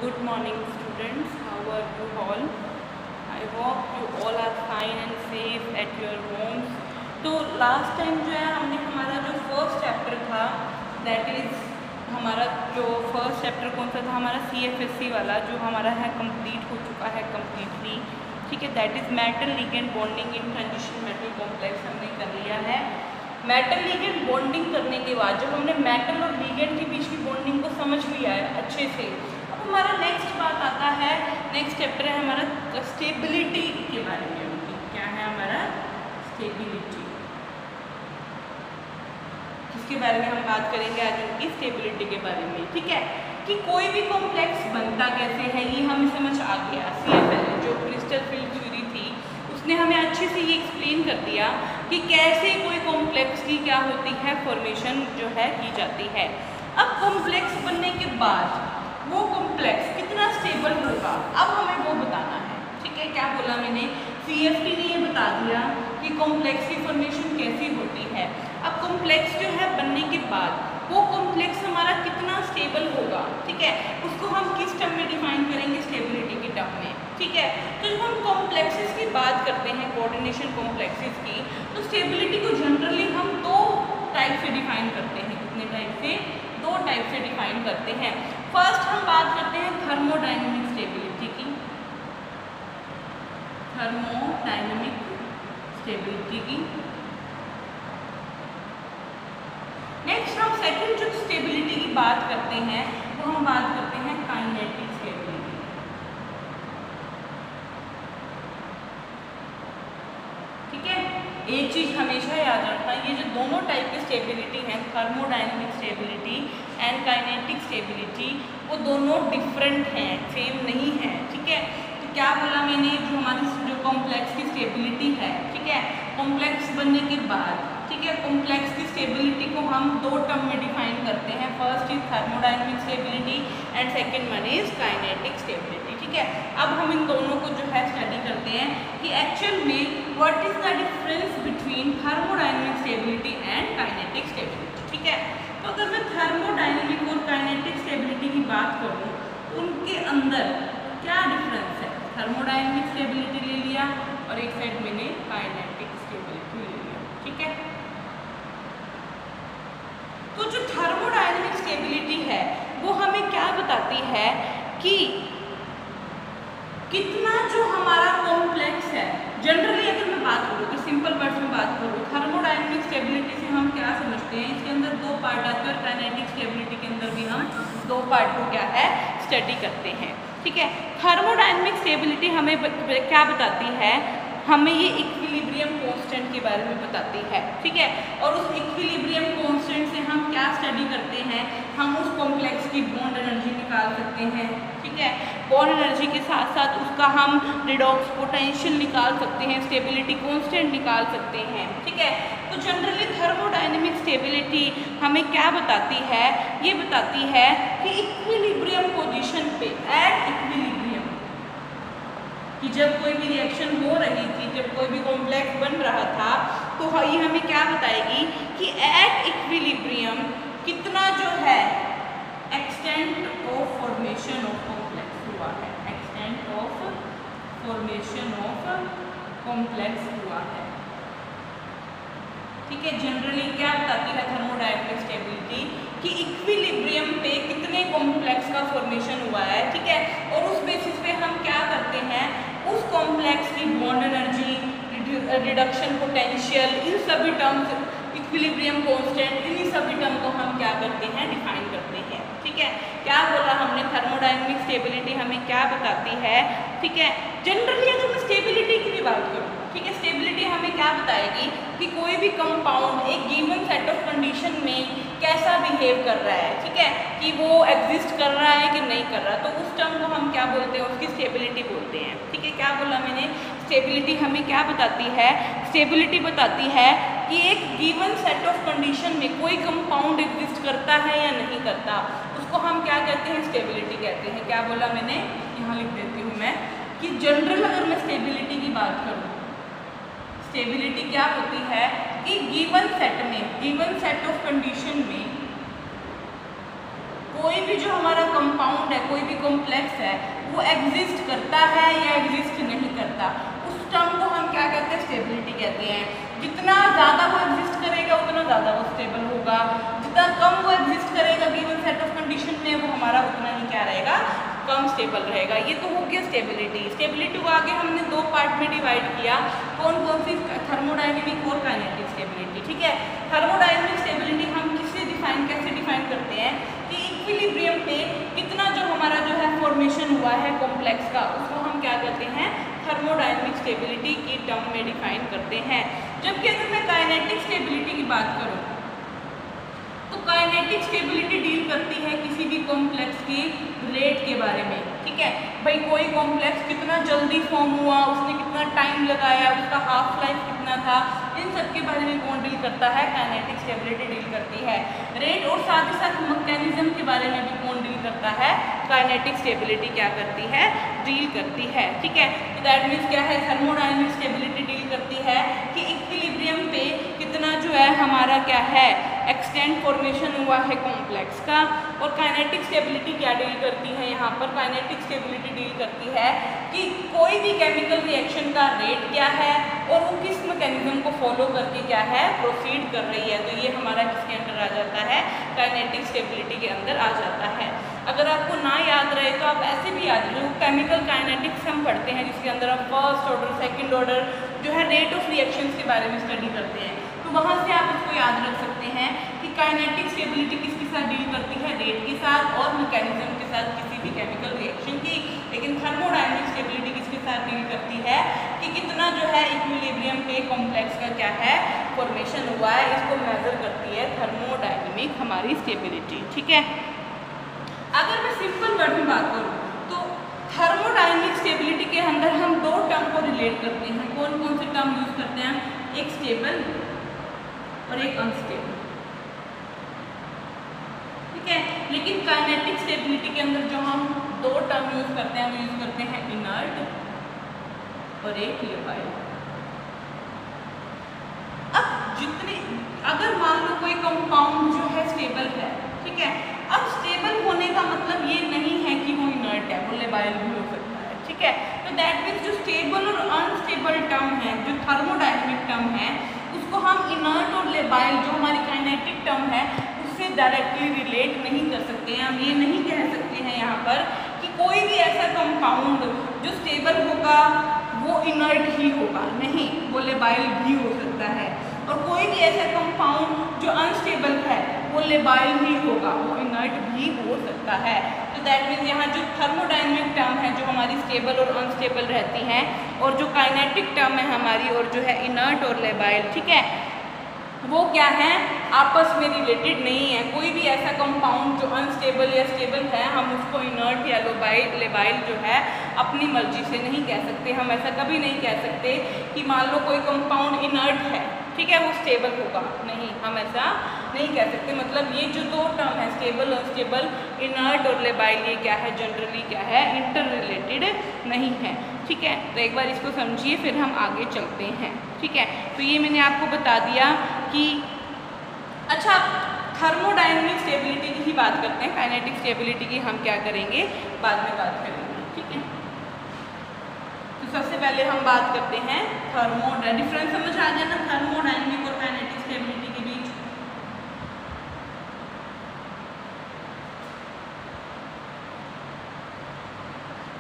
Good morning students, how are you all? I hope you all are fine and safe at your homes. तो last time जो है हमने हमारा जो first chapter था that is हमारा जो फर्स्ट चैप्टर कौन सा था हमारा CFSC वाला जो हमारा है कंप्लीट हो चुका है कम्प्लीटली, ठीक है। That is metal ligand bonding in transition metal complex हमने कर लिया है। मेटल लिगेंड बॉन्डिंग करने के बाद जब हमने मेटल और लिगेंड के बीच की बॉन्डिंग को समझ लिया है अच्छे से, अब हमारा नेक्स्ट बात आता है, नेक्स्ट चैप्टर है हमारा स्टेबिलिटी के बारे में। क्या है हमारा स्टेबिलिटी, इसके बारे में हम बात करेंगे आज उनकी स्टेबिलिटी के बारे में, ठीक है। कि कोई भी कॉम्प्लेक्स बनता कैसे है ये हमें समझ आ गया। CFL जो क्रिस्टल फील्ड थ्योरी थी उसने हमें अच्छे से ये एक्सप्लेन कर दिया कि कैसे कोई कॉम्प्लेक्स की क्या होती है फॉर्मेशन जो है की जाती है। अब कॉम्प्लेक्स बनने के बाद वो कॉम्प्लेक्स कितना स्टेबल होगा अब हमें वो बताना है, ठीक है। क्या बोला मैंने, CFT ने ये बता दिया कि कॉम्प्लेक्स की फॉर्मेशन कैसी होती है। अब कॉम्प्लेक्स जो है बनने के बाद वो कॉम्प्लेक्स हमारा कितना स्टेबल होगा, ठीक है, उसको हम किस टर्म में डिफाइन करेंगे, स्टेबिलिटी के टर्म में, ठीक है। तो जब हम कॉम्प्लेक्सेस की बात करते हैं, कोऑर्डिनेशन कॉम्प्लेक्सेस की, तो स्टेबिलिटी को जनरली हम दो टाइप से डिफाइन करते हैं। कितने टाइप से? दो टाइप से डिफाइन करते हैं। फर्स्ट हम बात करते हैं थर्मोडायनेमिक स्टेबिलिटी की, थर्मोडायनेमिक स्टेबिलिटी की। नेक्स्ट हम सेकंड जो स्टेबिलिटी की बात करते हैं वो हम बात करते हैं काइनेटिक स्टेबिलिटी, ठीक है। एक चीज हमेशा याद रखना, ये जो दोनों टाइप की स्टेबिलिटी हैं, thermodynamic stability and kinetic stability, वो दोनों डिफरेंट हैं, सेम नहीं है, ठीक है। तो क्या बोला मैंने, जो हमारी जो कॉम्प्लेक्स की स्टेबिलिटी है, ठीक है, कॉम्प्लेक्स बनने के बाद, ठीक है, कॉम्प्लेक्स की स्टेबिलिटी को हम दो टर्म में डिफाइन करते हैं। First is thermodynamic stability and second one is kinetic stability, ठीक है। अब हम इन दोनों को जो है स्टडी करते हैं कि एक्चुअल में what is the difference between thermodynamic stability and kinetic stability, ठीक है। तो अगर मैं थर्मोडायनेमिक और काइनेटिक स्टेबिलिटी की बात करूँ उनके अंदर क्या डिफरेंस है। थर्मोडायनेमिक स्टेबिलिटी ले लिया और एक साइड मैंने काइनेटिक स्टेबिलिटी ले लिया, ठीक है। तो जो थर्मोडायनेमिक स्टेबिलिटी है वो हमें क्या बताती है कि कितना जो हमारा कॉम्प्लेक्स है, जनरली अगर मैं बात करूँ तो सिंपल वर्ड्स में बात करूँ, थर्मोडायनेमिक स्टेबिलिटी से हम क्या समझते हैं, इसके अंदर दो पार्ट आते हैं और काइनेटिक स्टेबिलिटी के अंदर भी हम दो पार्ट को क्या है स्टडी करते हैं, ठीक है। थर्मोडायनेमिक स्टेबिलिटी हमें क्या बताती है, हमें ये इक्विलिब्रियम कांस्टेंट के बारे में बताती है, ठीक है। और उस इक्विलिब्रियम कांस्टेंट से हम क्या स्टडी करते हैं, हम उस कॉम्प्लेक्स की बॉन्ड एनर्जी निकाल सकते हैं, ठीक है। बॉन्ड एनर्जी के साथ साथ उसका हम रिडॉक्स पोटेंशियल निकाल सकते हैं, स्टेबिलिटी कांस्टेंट निकाल सकते हैं, ठीक है। तो जनरली थर्मोडायनेमिक स्टेबिलिटी हमें क्या बताती है, ये बताती है कि इक्विलिब्रियम पोजीशन पे, एट इक्विलिब्रियम, कि जब कोई भी रिएक्शन हो रही थी, जब कोई भी कॉम्प्लेक्स बन रहा था, तो ये हमें क्या बताएगी कि एट इक्विलिब्रियम कितना जो है extent of formation of complex हुआ है, extent of formation of complex हुआ है, ठीक है। जनरली क्या बताती है थर्मोडायनेमिक स्टेबिलिटी कि इक्विलिब्रियम पे कितने कॉम्प्लेक्स का फॉर्मेशन हुआ है, ठीक है। और उस बेसिस पे हम क्या करते हैं, उस कॉम्प्लेक्स की बॉन्ड एनर्जी, रिडक्शन पोटेंशियल, इन सभी टर्म्स, इक्विलिब्रियम कांस्टेंट, इन सभी टर्म को हम क्या करते हैं डिफाइन करते हैं, ठीक है। क्या बोला हमने, थर्मोडायनेमिक स्टेबिलिटी हमें क्या बताती है, ठीक है। जनरली अगर मैं स्टेबिलिटी की भी बात करूँ, ठीक है, स्टेबिलिटी हमें क्या बताएगी कि कोई भी कंपाउंड एक गिवन सेट ऑफ कंडीशन में कैसा बिहेव कर रहा है, ठीक है, कि वो एग्जिस्ट कर रहा है कि नहीं कर रहा, तो उस टर्म को हम क्या बोलते हैं, उसकी स्टेबिलिटी बोलते हैं, ठीक है। क्या बोला मैंने, स्टेबिलिटी हमें क्या बताती है, स्टेबिलिटी बताती है कि एक गिवन सेट ऑफ कंडीशन में कोई कंपाउंड एग्जिस्ट करता है या नहीं करता, उसको हम क्या कहते हैं, स्टेबिलिटी कहते हैं। क्या बोला मैंने, यहाँ लिख देती हूँ मैं कि जनरल अगर मैं स्टेबिलिटी की बात करूँ, स्टेबिलिटी क्या होती है कि गिवन सेट में, गिवन सेट ऑफ कंडीशन में कोई भी जो हमारा कंपाउंड है, कोई भी कॉम्प्लेक्स है, वो एग्जिस्ट करता है या एग्जिस्ट नहीं करता, उस टर्म को हम क्या कहते हैं, स्टेबिलिटी कहते हैं। जितना ज़्यादा वो एग्जिस्ट करेगा उतना ज़्यादा वो स्टेबल होगा, जितना कम वो एग्जिस्ट करेगा गिवन सेट ऑफ कंडीशन में, वो हमारा उतना ही क्या रहेगा, कम स्टेबल रहेगा। ये तो हो गया स्टेबिलिटी। स्टेबिलिटी को आगे हमने दो पार्ट में डिवाइड किया, कौन कौन सी, थर्मोडायनेमिक और काइनेटिक स्टेबिलिटी। ठीक है, थर्मोडायनेमिक स्टेबिलिटी हम कैसे डिफाइन करते हैं कि इक्विलिब्रियम पे कितना जो हमारा जो है फॉर्मेशन हुआ है कॉम्प्लेक्स का, उसको हम क्या कहते हैं, थर्मोडायनेमिक स्टेबिलिटी की टर्म में डिफाइन करते हैं। जबकि अगर मैं काइनेटिक स्टेबिलिटी की बात करूं तो काइनेटिक स्टेबिलिटी डील करती है किसी भी कॉम्प्लेक्स की रेट के बारे में। ठीक है भाई, कोई कॉम्प्लेक्स कितना जल्दी फॉर्म हुआ, उसने कितना टाइम लगाया, उसका हाफ लाइफ कितना था, इन सब के बारे में कौन डील करता है, काइनेटिक स्टेबिलिटी डील करती है। रेट और साथ ही साथ मैकेनिज्म के बारे में भी कौन डील करता है, काइनेटिक स्टेबिलिटी क्या करती है, डील करती है। ठीक है, तो दैट मीन्स क्या है, थर्मोडायनेमिक स्टेबिलिटी डील करती है कि इक्विलिब्रियम पे कितना जो है हमारा क्या है, एक्सटेंड फॉर्मेशन हुआ है कॉम्प्लेक्स का। और काइनेटिक स्टेबिलिटी क्या डील करती है, यहाँ पर काइनेटिक स्टेबिलिटी डील करती है कि कोई भी केमिकल रिएक्शन का रेट क्या है और वो किस मैकेनिज्म को फॉलो करके क्या है, प्रोसीड कर रही है। तो ये हमारा किसके अंदर आ जाता है, काइनेटिक स्टेबिलिटी के अंदर आ जाता है। अगर आपको ना याद रहे तो आप ऐसे भी याद रहे, केमिकल काइनेटिक्स हम पढ़ते हैं जिसके अंदर हम फर्स्ट ऑर्डर सेकंड ऑर्डर जो है रेट ऑफ रिएक्शंस के बारे में स्टडी करते हैं, तो वहाँ से आप इसको याद रख सकते हैं कि काइनेटिक स्टेबिलिटी किसके साथ डील करती है, रेट के साथ और मैकेनिज्म के साथ किसी भी केमिकल रिएक्शन की। लेकिन थर्मोडायनेमिक स्टेबिलिटी किसके साथ डील करती है कि कितना जो है इक्विलिब्रियम पे कॉम्प्लेक्स का क्या है, फॉर्मेशन हुआ है, इसको मेजर करती है थर्मोडायनेमिक हमारी स्टेबिलिटी। ठीक है, अगर मैं सिंपल वर्ड में बात करूँ तो थर्मोडायनेमिक स्टेबिलिटी के अंदर हम दो टर्म को रिलेट करते हैं। कौन कौन से टर्म यूज करते हैं, एक स्टेबल और एक अनस्टेबल। ठीक है, लेकिन काइनेटिक स्टेबिलिटी के अंदर जो हम दो टर्म यूज करते हैं, हम यूज करते हैं इनर्ट और एक लेबाइल। अब जितने, अगर मान लो कोई कंपाउंड जो है स्टेबल है, ठीक है, अब स्टेबल होने का मतलब ये नहीं है कि वो इनर्ट है, वो लेबाइल भी हो सकता है। ठीक है, तो दैट मीन्स जो स्टेबल और अनस्टेबल टर्म है, जो थर्मोडायनेमिक टर्म है, उसको हम इनर्ट और लेबाइल जो हमारी काइनेटिक टर्म है उससे डायरेक्टली रिलेट नहीं कर सकते हैं। हम ये नहीं कह सकते हैं यहाँ पर कि कोई भी ऐसा कंपाउंड जो स्टेबल होगा वो इनर्ट ही होगा, नहीं, वो लेबाइल भी हो सकता है। और कोई भी ऐसा कंपाउंड जो अनस्टेबल है वो लेबाइल ही होगा, वो इनर्ट भी हो सकता है। तो दैट मीन्स यहाँ जो थर्मोडायनेमिक टर्म है जो हमारी स्टेबल और अनस्टेबल रहती हैं, और जो काइनेटिक टर्म है हमारी और जो है इनर्ट और लेबाइल, ठीक है, वो क्या है, आपस में रिलेटेड नहीं है। कोई भी ऐसा कंपाउंड जो अनस्टेबल या स्टेबल है, हम उसको इनर्ट या लेबाइल जो है अपनी मर्जी से नहीं कह सकते। हम ऐसा कभी नहीं कह सकते कि मान लो कोई कंपाउंड इनर्ट है, ठीक है, वो स्टेबल होगा, नहीं, हम ऐसा नहीं कह सकते। मतलब ये जो दो टर्म है, स्टेबल अनस्टेबल, इनर्ट और लेबाइल, ये क्या है, जनरली क्या है, इंटर रिलेटेड नहीं है। ठीक है, तो एक बार इसको समझिए फिर हम आगे चलते हैं। ठीक है, तो ये मैंने आपको बता दिया कि अच्छा, थर्मोडायनेमिक स्टेबिलिटी की ही बात करते हैं, काइनेटिक स्टेबिलिटी की हम क्या करेंगे, बाद में बात करेंगे। ठीक है, तो सबसे पहले हम बात करते हैं डिफरेंस समझ आ गया ना थर्मोडायनेमिक और काइनेटिक स्टेबिलिटी के बीच।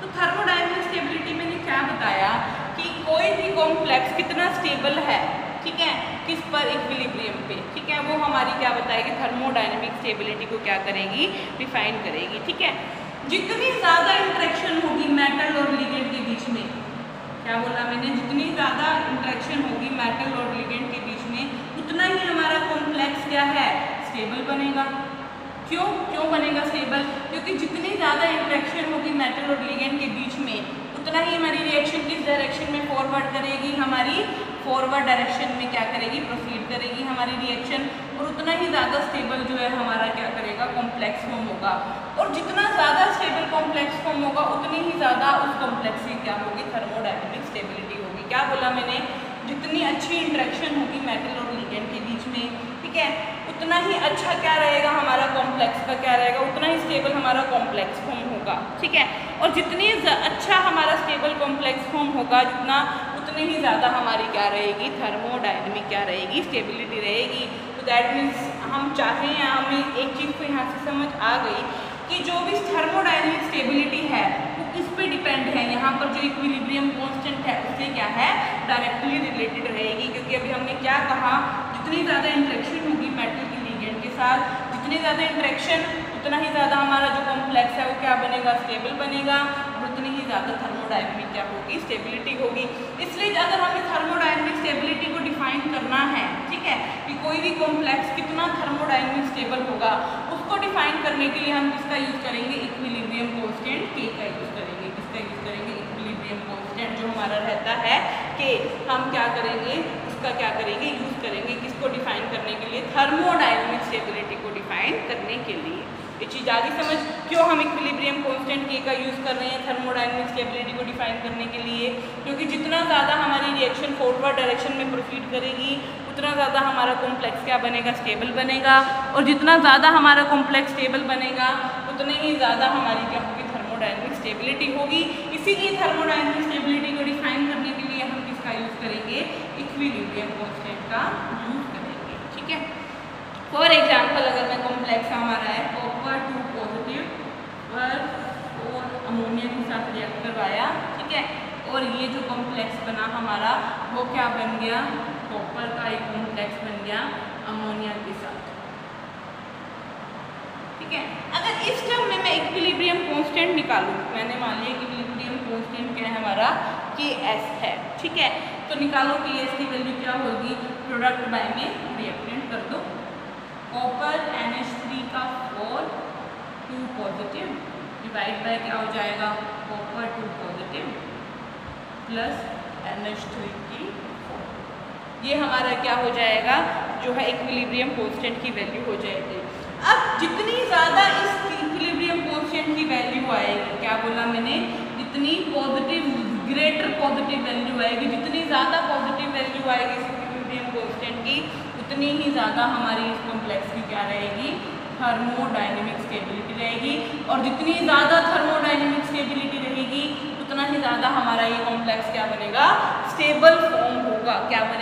तो थर्मोडायनेमिक स्टेबिलिटी मैंने क्या बताया कि कोई भी कॉम्प्लेक्स कितना स्टेबल है, ठीक है, किस पर, इक्विलिब्रियम पे। ठीक है, वो हमारी क्या बताएगी, थर्मोडायनेमिक स्टेबिलिटी को क्या करेगी, डिफाइन करेगी। ठीक है, जितनी ज़्यादा इंटरेक्शन होगी मेटल और लिगेंड के बीच में, क्या बोला मैंने, जितनी ज़्यादा इंटरेक्शन होगी मेटल और लिगेंड के बीच में, उतना ही हमारा कॉम्प्लेक्स क्या है, स्टेबल बनेगा। क्यों बनेगा स्टेबल, क्योंकि जितनी ज़्यादा इंटरेक्शन होगी मेटल और लिगेंड के बीच में, उतना ही हमारी रिएक्शन किस डायरेक्शन में फॉरवर्ड करेगी, हमारी फॉरवर्ड डायरेक्शन में क्या करेगी, प्रोसीड करेगी हमारी रिएक्शन, और उतना ही ज़्यादा स्टेबल जो है हमारा क्या करेगा, कॉम्प्लेक्स फॉर्म होगा। और जितना ज़्यादा स्टेबल कॉम्प्लेक्स फॉर्म होगा उतनी ही ज़्यादा उस कॉम्प्लेक्स की क्या होगी, थर्मोडायनेमिक स्टेबिलिटी होगी। क्या बोला मैंने, जितनी अच्छी इंटरेक्शन होगी मेटल और लिगेंड के बीच में, ठीक है, उतना ही अच्छा क्या रहेगा हमारा कॉम्प्लेक्स का क्या रहेगा, उतना ही स्टेबल हमारा कॉम्प्लेक्स फॉर्म होगा, ठीक है। और जितनी अच्छा हमारा स्टेबल कॉम्प्लेक्स फॉर्म होगा उतनी ही ज़्यादा हमारी क्या रहेगी, थर्मोडायनेमिक क्या रहेगी, स्टेबिलिटी रहेगी। तो दैट मीन्स हम चाहें या हमें एक चीज़ तो यहाँ से समझ आ गई कि जो भी थर्मोडायनेमिक स्टेबिलिटी है वो किस पे डिपेंड है, यहाँ पर जो इक्विलिब्रियम कांस्टेंट है उससे क्या है, डायरेक्टली रिलेटेड रहेगी। क्योंकि अभी हमने क्या कहा, जितनी ज़्यादा इंटरेक्शन होगी मेटल की लिगेंड के साथ, जितनी ज़्यादा इंटरेक्शन उतना ही ज़्यादा हमारा जो कॉम्प्लेक्स है वो क्या बनेगा, स्टेबल बनेगा, और उतनी ही ज़्यादा थर्मोडायनेमिक क्या होगी, स्टेबिलिटी होगी। इसलिए अगर हमें थर्मोडायनेमिक स्टेबिलिटी को डिफाइन करना है, ठीक है, कि कोई भी कॉम्प्लेक्स कितना थर्मोडायनेमिक स्टेबल होगा, उसको डिफाइन करने के लिए हम किसका यूज़ करेंगे, इक्विलिब्रियम कांस्टेंट के का यूज़ करेंगे। किसका यूज़ करेंगे, इक्विलिब्रियम कांस्टेंट जो हमारा रहता है के, हम क्या करेंगे, उसका क्या करेंगे, यूज़ करेंगे किसको डिफाइन करने के लिए, थर्मोडायनेमिक स्टेबिलिटी को डिफाइन करने के लिए। ये चीज़ आगे समझ, क्यों हम इक्विलिब्रियम कांस्टेंट के का यूज़ कर रहे हैं थर्मोडायनेमिक स्टेबिलिटी को डिफाइन करने के लिए, क्योंकि जितना ज़्यादा हमारी रिएक्शन फॉरवर्ड डायरेक्शन में प्रोसीड करेगी उतना ज़्यादा हमारा कॉम्प्लेक्स क्या बनेगा, स्टेबल बनेगा, और जितना ज़्यादा हमारा कॉम्प्लेक्स स्टेबल बनेगा उतने ही ज़्यादा हमारी क्या होगी, थर्मोडायनेमिक स्टेबिलिटी होगी। इसीलिए थर्मोडायनेमिक स्टेबिलिटी को डिफाइन करने के लिए हम किसका यूज़ करेंगे, इक्विलिब्रियम कांस्टेंट का यूज़ करेंगे, ठीक है। फॉर एग्जाम्पल अगर मैं कॉम्प्लेक्स हमारा है कॉपर 2 पॉजिटिव पर और अमोनिया के साथ रिएक्ट करवाया, ठीक है, और ये जो कॉम्प्लेक्स बना हमारा वो क्या बन गया, कॉपर का एक कॉम्प्लेक्स बन गया अमोनिया के साथ, ठीक है। अगर इस टर्म में मैं इक्विलिब्रियम कांस्टेंट निकालूं, मैंने मान लिया इक्विलिब्रियम कांस्टेंट क्या है हमारा, Ks है, ठीक है, तो निकालो Ks की वैल्यू क्या होगी, प्रोडक्ट बाय में रिएक्टेंट कर दो, कॉपर NH3 का 4 2 पॉजिटिव डिवाइड बाय क्या हो जाएगा, कॉपर 2 पॉजिटिव प्लस NH3 की 4, ये हमारा क्या हो जाएगा, जो है इक्विलिब्रियम कांस्टेंट की वैल्यू हो जाएगी। अब जितनी ज़्यादा इस इक्विलिब्रियम कांस्टेंट की वैल्यू आएगी, क्या बोला मैंने, जितनी पॉजिटिव ग्रेटर पॉजिटिव वैल्यू आएगी, जितनी ज़्यादा पॉजिटिव वैल्यू आएगी इस इक्विलिब्रियम कांस्टेंट की, उतनी ही ज़्यादा हमारी इस कॉम्प्लेक्स की क्या रहेगी, थर्मोडायनेमिक स्टेबिलिटी रहेगी, और जितनी ज़्यादा थर्मोडायनेमिक स्टेबिलिटी रहेगी उतना ही ज़्यादा हमारा ये कॉम्प्लेक्स क्या बनेगा, स्टेबल फॉर्म होगा, क्या बनेगा।